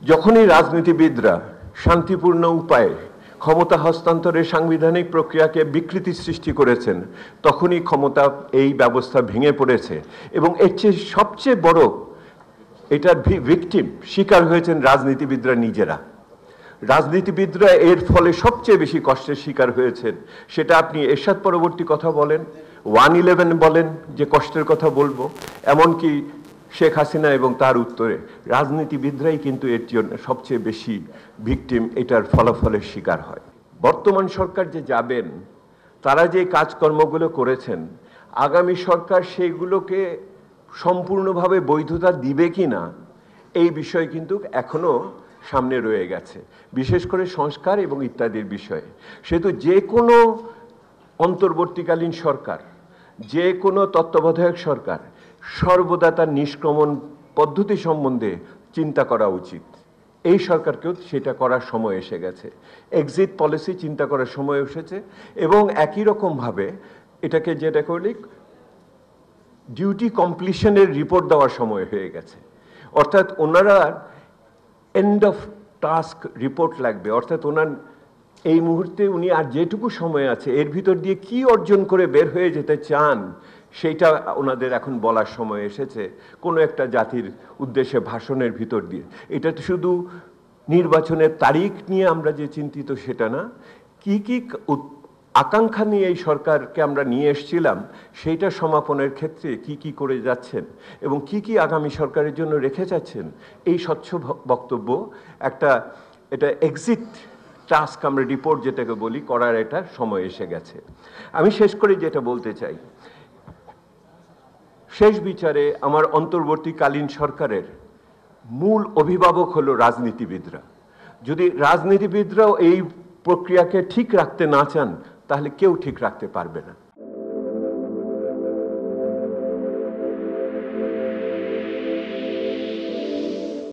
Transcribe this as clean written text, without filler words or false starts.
যখনই রাজনীতিবিদরা শান্তিপূর্ণ উপায়ে ক্ষমতা হস্তান্তরের সাংবিধানিক প্রক্রিয়াকে বিকৃতি সৃষ্টি করেছেন, তখনই ক্ষমতা এই ব্যবস্থা ভেঙে পড়েছে এবং এর চেয়ে সবচেয়ে বড় এটার ভিকটিম শিকার হয়েছেন রাজনীতিবিদরা নিজেরা। রাজনীতিবিদরা এর ফলে সবচেয়ে বেশি কষ্টের শিকার হয়েছেন। সেটা আপনি এরশাদ পরবর্তী কথা বলেন, 111 বলেন, যে কষ্টের কথা বলবো, এমনকি শেখ হাসিনা এবং তার উত্তরে রাজনীতিবিদরাই কিন্তু এর জন্য সবচেয়ে বেশি ভিকটিম, এটার ফলাফলের শিকার হয়। বর্তমান সরকার যে যাবেন, তারা যে কাজকর্মগুলো করেছেন, আগামী সরকার সেইগুলোকে সম্পূর্ণভাবে বৈধতা দিবে কি না এই বিষয় কিন্তু এখনো সামনে রয়ে গেছে, বিশেষ করে সংস্কার এবং ইত্যাদির বিষয়ে। সেহেতু যে কোনো অন্তর্বর্তীকালীন সরকার, যে কোনো তত্ত্বাবধায়ক সরকার সর্বদা তার নিষ্ক্রমণ পদ্ধতি সম্বন্ধে চিন্তা করা উচিত। এই সরকারকেও সেটা করার সময় এসে গেছে, এক্সিট পলিসি চিন্তা করার সময় এসেছে এবং একই রকমভাবে এটাকে যেটা করলে ডিউটি কমপ্লিশনের রিপোর্ট দেওয়ার সময় হয়ে গেছে। অর্থাৎ ওনারা এন্ড অফ টাস্ক রিপোর্ট লাগবে, অর্থাৎ ওনার এই মুহূর্তে উনি আর যেটুকু সময় আছে এর ভিতর দিয়ে কি অর্জন করে বের হয়ে যেতে চান সেইটা ওনাদের এখন বলার সময় এসেছে, কোনো একটা জাতির উদ্দেশ্যে ভাষণের ভিতর দিয়ে। এটা তো শুধু নির্বাচনের তারিখ নিয়ে আমরা যে চিন্তিত সেটা না, কি কি আকাঙ্ক্ষা নিয়ে এই সরকারকে আমরা নিয়ে এসেছিলাম সেইটা সমাপনের ক্ষেত্রে কি কি করে যাচ্ছেন এবং কি কি আগামী সরকারের জন্য রেখে যাচ্ছেন, এই স্বচ্ছ বক্তব্য একটা এটা এক্সিট টাস্ক আমরা রিপোর্ট যেটাকে বলি করার এটা সময় এসে গেছে। আমি শেষ করে যেটা বলতে চাই, শেষ বিচারে আমার অন্তর্বর্তীকালীন সরকারের মূল অভিভাবক হলো রাজনীতিবিদরা। যদি রাজনীতিবিদরাও এই প্রক্রিয়াকে ঠিক রাখতে না চান তাহলে কেউ ঠিক রাখতে পারবে না।